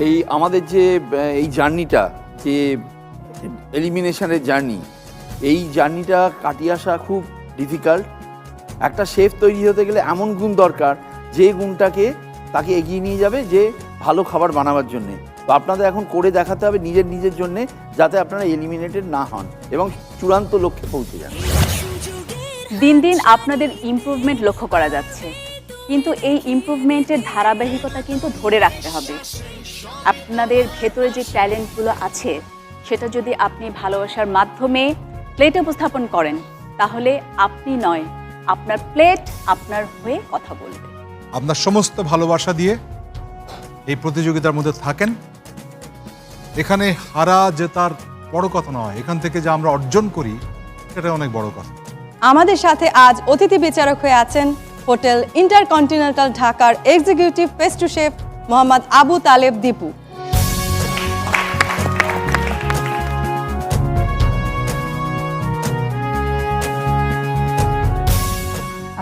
এই আমাদের যে এই জার্নিটা, যে এলিমিনেশনের জার্নি, এই জার্নিটা কাটিয়ে আসা খুব ডিফিকাল্ট। একটা শেফ তৈরি হতে গেলে এমন গুণ দরকার যে গুণটাকে তাকে এগিয়ে নিয়ে যাবে যে ভালো খাবার বানাবার জন্যে। তো আপনাদের এখন করে দেখাতে হবে নিজের জন্যে, যাতে আপনারা এলিমিনেটেড না হন এবং চূড়ান্ত লক্ষ্যে পৌঁছে যান। দিন দিন আপনাদের ইমপ্রুভমেন্ট লক্ষ্য করা যাচ্ছে, কিন্তু এই ইমপ্রুভমেন্টের ধারাবাহিকতা কিন্তু ধরে রাখতে হবে। আপনাদের ভেতরে যে ট্যালেন্টগুলো আছে সেটা যদি আপনি ভালোবাসার মাধ্যমে প্লেটে উপস্থাপন করেন, তাহলে আপনি নয়, আপনার প্লেট আপনার হয়ে কথা বলবে। আপনার সমস্ত ভালোবাসা দিয়ে এই প্রতিযোগিতার মধ্যে থাকেন। এখানে হারা জেতার বড় কথা নয়, এখান থেকে যে আমরা অর্জন করি সেটা অনেক বড় কথা। আমাদের সাথে আজ অতিথি বিচারক হয়ে আছেন হোটেল ইন্টারকন্টিনেন্টাল ঢাকার executive pastry chef Mohammad Abu Taleb Dipu.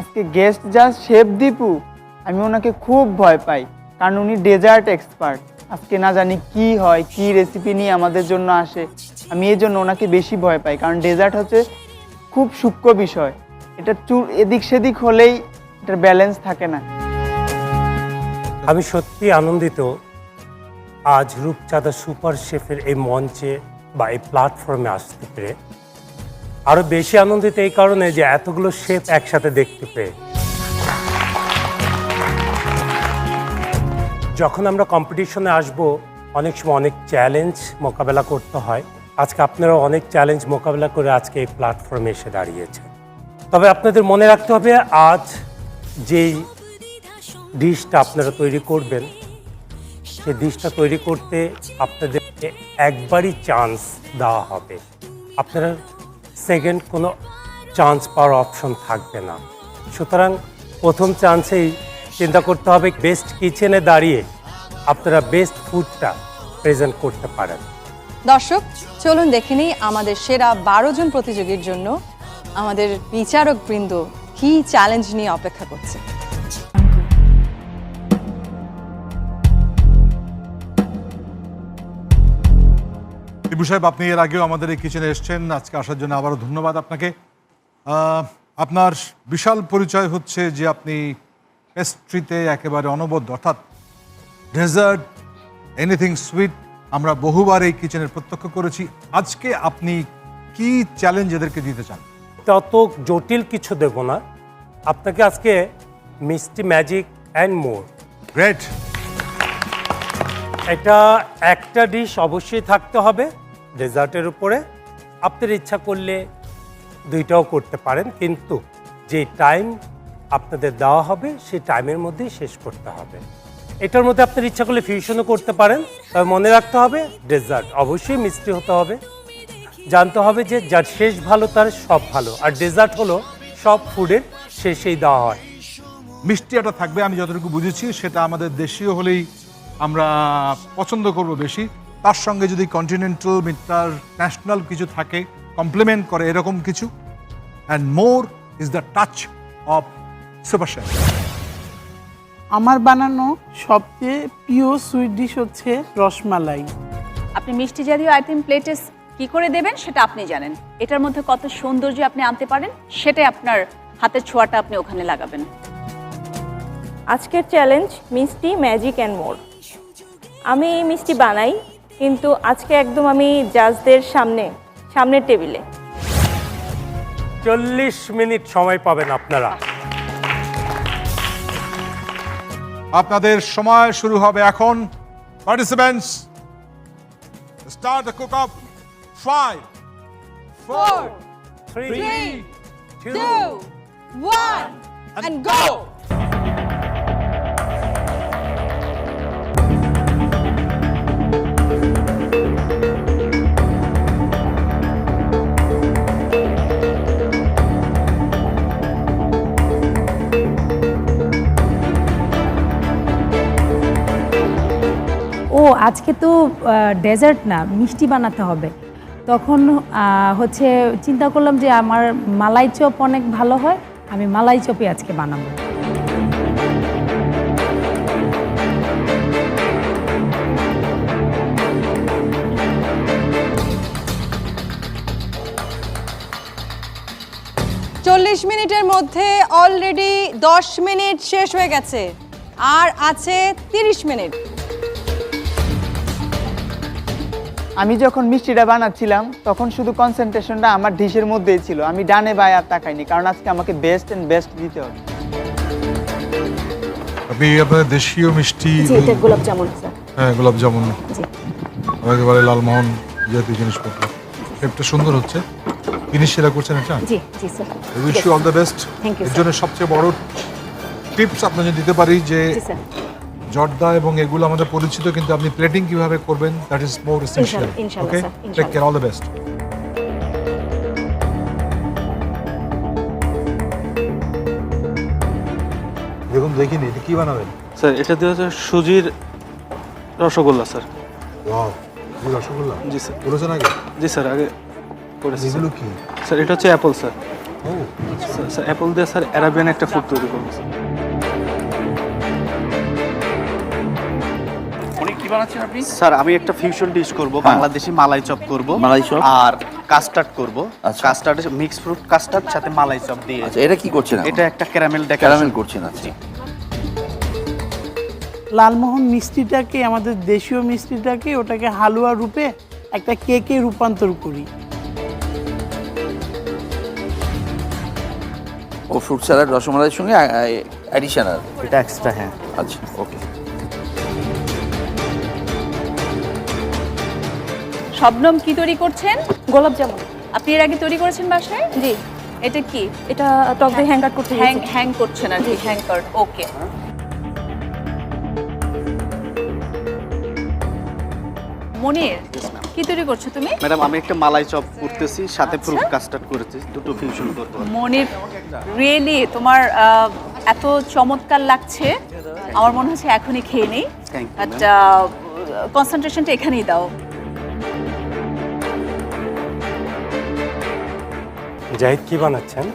আজকে গেস্ট জাস্ট শেফ দীপু, আমি ওনাকে খুব ভয় পাই, কারণ উনি ডেজার্ট এক্সপার্ট। আজকে না জানি কি হয়, কি রেসিপি নিয়ে আমাদের জন্য আসে। আমি এই জন্য ওনাকে বেশি ভয় পাই, কারণ ডেজার্ট হচ্ছে খুব সূক্ষ্ম বিষয়। এটা চুল এদিক সেদিক হলেই এটার ব্যালেন্স থাকে না। আমি সত্যি আনন্দিত আজ রূপচাঁদা সুপার শেফের এই মঞ্চে বা এই প্ল্যাটফর্মে আসতে পেরে। আরও বেশি আনন্দিত এই কারণে যে এতগুলো শেফ একসাথে দেখতে পেয়ে। যখন আমরা কম্পিটিশনে আসব, অনেক সময় অনেক চ্যালেঞ্জ মোকাবেলা করতে হয়। আজকে আপনারা অনেক চ্যালেঞ্জ মোকাবেলা করে আজকে এই প্ল্যাটফর্মে এসে দাঁড়িয়েছে। তবে আপনাদের মনে রাখতে হবে, আজ যেই ডিশটা আপনারা তৈরি করবেন, সেই ডিশটা তৈরি করতে আপনাদেরকে একবারই চান্স দেওয়া হবে। আপনারা সেকেন্ড কোনো চান্স পাওয়ার অপশন থাকবে না। সুতরাং প্রথম চান্সেই চিন্তা করতে হবে বেস্ট কিচেনে দাঁড়িয়ে আপনারা বেস্ট ফুডটা প্রেজেন্ট করতে পারেন। দর্শক, চলুন দেখে নিই আমাদের সেরা 12 জন প্রতিযোগীর জন্য আমাদের বিচারক বৃন্দ কি চ্যালেঞ্জ নিয়ে অপেক্ষা করছে। দীপু সাহেব, আপনি এর আগেও আমাদের এই কিচেনে এসেছেন, আজকে আসার জন্য আবারও ধন্যবাদ আপনাকে। আপনার বিশাল পরিচয় হচ্ছে যে আপনি পেস্ট্রিতে একেবারে অনবদ্য, অর্থাৎ ডেজার্ট, এনিথিং সুইট আমরা বহুবার এই কিচেনের প্রত্যক্ষ করেছি। আজকে আপনি কি চ্যালেঞ্জ এদেরকে দিতে চান? তত জটিল কিছু দেব না আপনাকে, আজকে মিষ্টি ম্যাজিক অ্যান্ড মোর। গ্রেট। এটা একটা ডিশ অবশ্যই থাকতে হবে ডেজার্টের উপরে। আপনার ইচ্ছা করলে দুইটাও করতে পারেন, কিন্তু যে টাইম আপনাদের দেওয়া হবে সেই টাইমের মধ্যেই শেষ করতে হবে। এটার মধ্যে আপনার ইচ্ছা করলে ফিউশনও করতে পারেন, তবে মনে রাখতে হবে ডেজার্ট অবশ্যই মিষ্টি হতে হবে। জানতে হবে যে যার শেষ ভালো তার সব ভালো, আর ডেজার্ট হলো সব ফুডের শেষেই দেওয়া হয়। মিষ্টি একটা থাকবে, আমি যতটুকু বুঝেছি সেটা আমাদের দেশীয় হলেই আমরা পছন্দ করব বেশি। তার সঙ্গে যদি কন্টিনেন্টাল ন্যাশনাল কিছু থাকে, কমপ্লিমেন্ট করে এরকম কিছু। And more is the touch of super chef. আমার বানানো সবচেয়ে প্রিয় সুইট ডিশ হচ্ছে রসমালাই। আপনি মিষ্টি জাতীয় আইটেম প্লেটে কি করে দেবেন সেটা আপনি জানেন। এটার মধ্যে কত সৌন্দর্য আপনি আনতে পারেন সেটাই আপনার হাতের ছোঁয়াটা আপনি ওখানে লাগাবেন। আজকের চ্যালেঞ্জ মিষ্টি ম্যাজিক অ্যান্ড মোর। আমি এই মিষ্টি বানাই, কিন্তু আজকে একদম আমি জাজদের সামনের টেবিলে। 40 মিনিট সময় পাবেন আপনারা। আপনাদের সময় শুরু হবে এখন। Participants, start the cook of. 5 4 3 2 1 and go! ও আজকে তো ডেজার্ট না, মিষ্টি বানাতে হবে। তখন হচ্ছে চিন্তা করলাম যে আমার মালাই চপ অনেক ভালো হয়, আমি মালাই চপই আজকে বানাবো। 30 মিনিটের মধ্যে অলরেডি 10 মিনিট শেষ হয়ে গেছে, আর আছে 30 মিনিট। আমি যখন মিষ্টিটা বানাচ্ছিলাম তখন শুধু কনসেন্ট্রেশনটা আমার ডিশের মধ্যেই ছিল, আমি ডানে বায়ে আর তাকাইনি, কারণ আজকে আমাকে বেস্ট এন্ড বেস্ট দিতে হবে। আপনি আপনার দেশীয় মিষ্টি, গোলাপ জামুন স্যার। হ্যাঁ গোলাপ জামুন, একেবারে লালমোহন জাতীয় জিনিসপত্র, একটা সুন্দর হচ্ছে। জিনিস সেরা করছেন এটা। জি জি sir. Wish you all the best. Thank you, এর sir. জন্য সবচেয়ে বড় টিপস আপনাকে দিতে পারি যে জি স্যার। জর্দা এবং এগুলো আমাদের পরিচিত, কিন্তু আপনি প্লেটিং কিভাবে করবেন দ্যাট ইজ মোর এসেনশিয়াল। ইনশাআল্লাহ, ওকে, sir, টেক ইনশাআল্লাহ। Care, all the best. দেখুন দেখিনি এটা কি বানাবেন? স্যার এটা দিয়ে হচ্ছে সুজির রসগোল্লা স্যার। ওয়াও, এই রসগোল্লা জি স্যার। করেছেন আগে? জি স্যার আগে করেছি স্যার। এগুলো কি? স্যার এটা হচ্ছে অ্যাপল স্যার। ও স্যার অ্যাপল দিয়ে স্যার অ্যারাবিয়ান একটা ফুড তৈরি করবো স্যার। উনি কি বানাচ্ছেন আপনি? স্যার আমি একটা ফিউশন ডিশ করব, বাংলাদেশি মালাই চপ করব, মালাই চপ? আর কাস্টার্ড করব। আচ্ছা। কাস্টার্ড মিক্স ফ্রুট কাস্টার্ড সাথে মালাই চপ দিয়ে। আচ্ছা, এটা কি করছেন এখন? এটা একটা ক্যারামেল ক্যারামেল করছেন। আচ্ছা, লালমোহন মিষ্টিটাকে, আমাদের দেশীয় মিষ্টিটাকে, ওটাকে হালুয়া রূপে একটা কেকে রূপান্তর করি। ও ফ্রুট স্যালাড রসমালাইয়ের সঙ্গে অ্যাডিশনাল। এটা এক্সট্রা, হ্যাঁ। আচ্ছা, ওকে। শবনম কি তৈরি করছেন? গোলাপ জামুন। আপনি এর আগে তৈরি করেছেন বাসায়? জি, এটা কি? এটা টক দিয়ে হ্যাঙ্গার করতে হ্যাং করছেন আর কি, হ্যাং কর। ওকে। মনির, কি তৈরি করছো তুমি? ম্যাডাম আমি একটা মালাই চপ করতেছি, সাথে ফ্রুট কাস্টার্ড করেছি, দুটো ফিউশন করতে হবে। মনির, রিয়েলি তোমার এত চমৎকার লাগছে, আমার মনে হচ্ছে এখনই খেয়ে নেই। Thank you, বাট কনসেন্ট্রেশনটা এখানেই দাও। জাহিদ কি বানাচ্ছেন?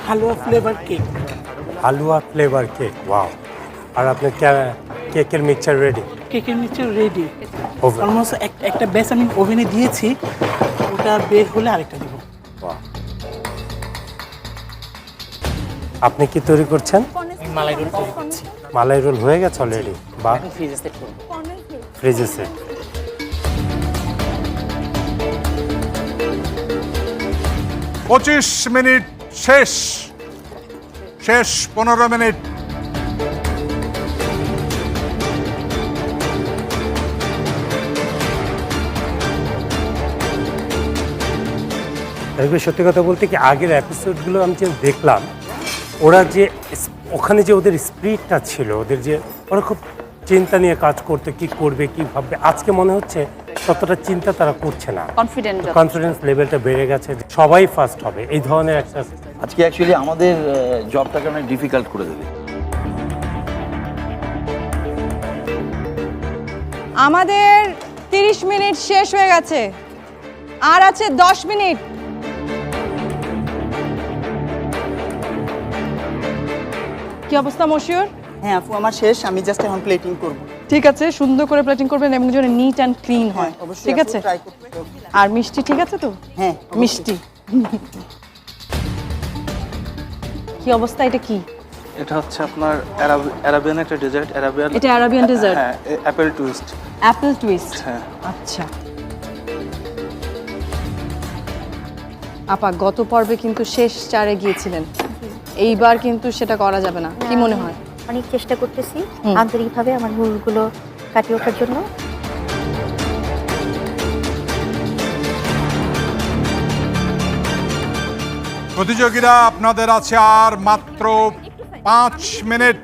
হালুয়া ফ্লেভার কেক। হালুয়া ফ্লেভার কেক, ওয়াও। আর আপনার কেকের মিক্সচার রেডি? কেকের নিচে রেডি Oven. অলমোস্ট। একটা ব্যাস আমি ওভেনে দিয়েছি, ওটা বের হলে আরেকটা দিব। আপনি কি তৈরি করছেন? মালাই রোল তৈরি করছি। মালাই রোল হয়ে গেছে অলরেডি? বা ফ্রিজে সেট করব। ফ্রিজে সেট। 25 মিনিট শেষ, 15 মিনিট। তবে সত্যি কথা বলতে কি আগের এপিসোডগুলো আমি যে দেখলাম, ওরা যে ওখানে যে ওদের স্পিরিটটা ছিল, ওদের যে ওরা খুব চিন্তা নিয়ে কাজ করতে, কি করবে কি ভাববে, আজকে মনে হচ্ছে ততটা চিন্তা তারা করছে না। কনফিডেন্ট। কনফিডেন্স লেভেলটা বেড়ে গেছে, সবাই ফার্স্ট হবে, এই ধরনের একটা। আজকে অ্যাকচুয়ালি আমাদের জবটাকে অনেক ডিফিকাল্ট করে দেবে। আমাদের 30 মিনিট শেষ হয়ে গেছে, আর আছে 10 মিনিট। কি অবস্থা মশিউর? হ্যাঁ আপু, আমার শেষ, আমি জাস্ট এখন প্লেটিং করব। ঠিক আছে, সুন্দর করে প্লেটিং করবেন এবং যেন নিট অ্যান্ড ক্লিন হয়। অবশ্যই ঠিক আপু, আছে? try করতে হবে। আর মিষ্টি ঠিক আছে তো? হ্যাঁ, অবশ্যই। মিষ্টি। কি অবস্থা? এটা কি? এটা হচ্ছে আপনার অ্যারাবিয়ান একটা ডেজার্ট, অ্যারাবিয়ান। এটা আরাবিয়ান ডেজার্ট? হ্যাঁ, অ্যাপেল টুইস্ট। Apple twist? হ্যাঁ। আচ্ছা আপা, গত পর্বে কিন্তু শেষ 4-এ গিয়েছিলেন, এইবার কিন্তু সেটা করা যাবে না, কি মনে হয়? অনেক চেষ্টা করতেছি আন্তরিকভাবে আমার ভুলগুলো কাটিয়ে ওঠার জন্য। প্রতিযোগীরা আপনাদের আছে আর মাত্র 5 মিনিট।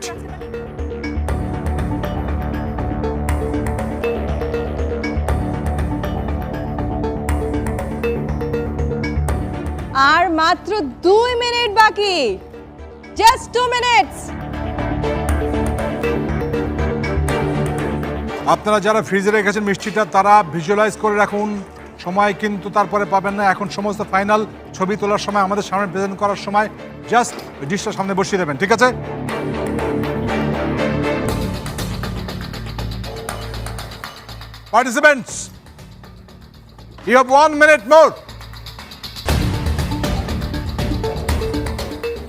আর মাত্র 2 মিনিট বাকি, জাস্ট 2 মিনিটস। আপনারা যারা ফ্রিজে রেখেছেন মিষ্টিটা, তারা ভিজুয়ালাইজ করে রাখুন, সময় কিন্তু তারপরে পাবেন না। এখন সমস্ত ফাইনাল ছবি তোলার সময়, আমাদের সামনে প্রেজেন্ট করার সময় জাস্ট ডিশটা সামনে বসিয়ে দেবেন, ঠিক আছে? Participants, you have 1 minute more.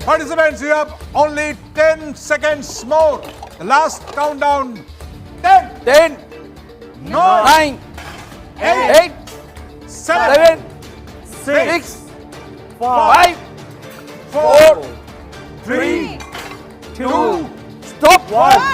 Participants, you have only 10 seconds more. The last countdown. 10, 10, 9, 9, 8, 7, 7, 6, 5, 4, 3, 2, stop. 1.